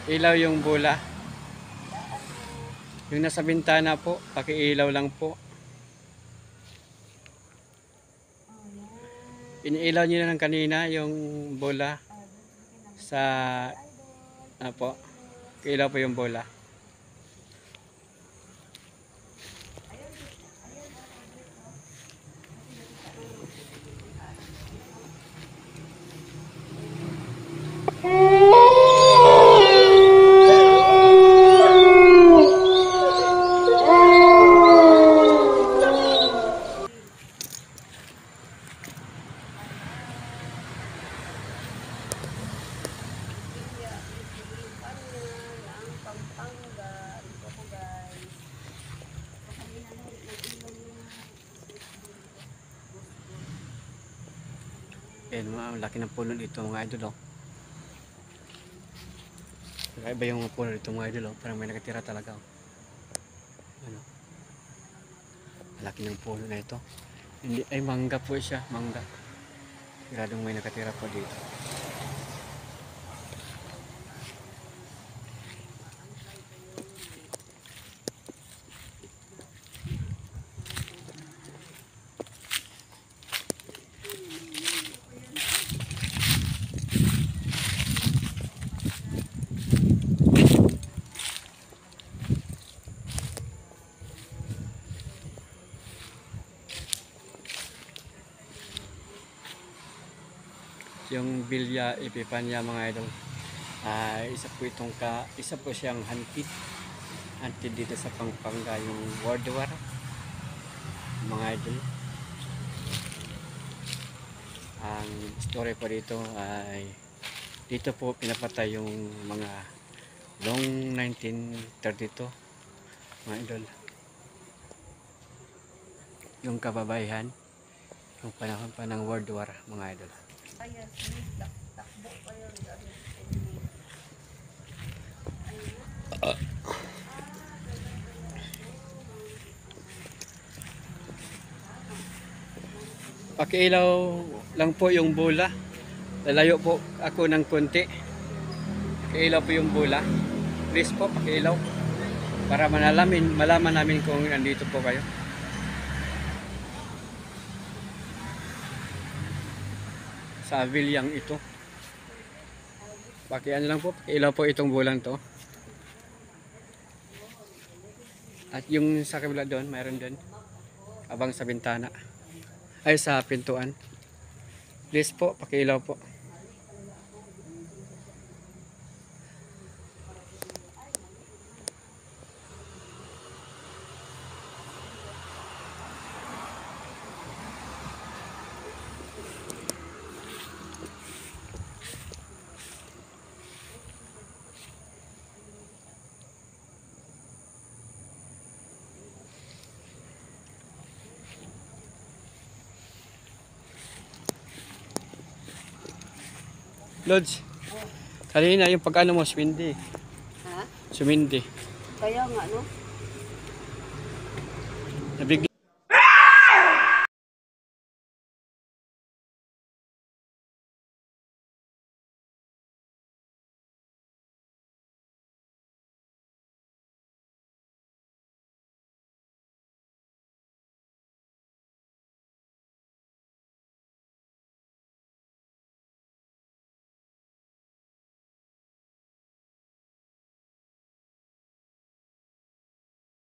Ilaw yung bola. Yung nasa bintana po, pakiilaw lang po. Iniilaw niyo na ng kanina yung bola sa po. Pakiilaw po yung bola. Ayan, ang laki ng puno dito mga idol, oh. Iba yung mga puno dito mga idol, oh. Parang may nakatira talaga, oh. Ano? Ang laki ng puno na ito. Hindi, ay mangga po siya, mangga. Siradong may nakatira po dito. Yung Villa Epifania mga idol, isa po siyang hantid dito sa Pampanga, yung World War mga idol. Ang story po dito ay dito po pinapatay yung mga long 1932 mga idol, yung kababayan yung panahon pa ng World War mga idol. Pakiilaw lang po yung bola. Lalayo po ako ng konti. Pakiilaw po yung bola. Please po, pakiilaw. Para malaman namin kung nandito po kayo. Sa vilyang ito. Pakiano lang po, pakiilaw po itong bolang to. At yung sa kabila doon, mayroon doon. Abang sa bintana. Ay sa pintuan. Please po, pakiilaw po. Lods, kanina yung pag-ano mo, sumindi. Ha? Sumindi. Kaya nga, no? Nabigla.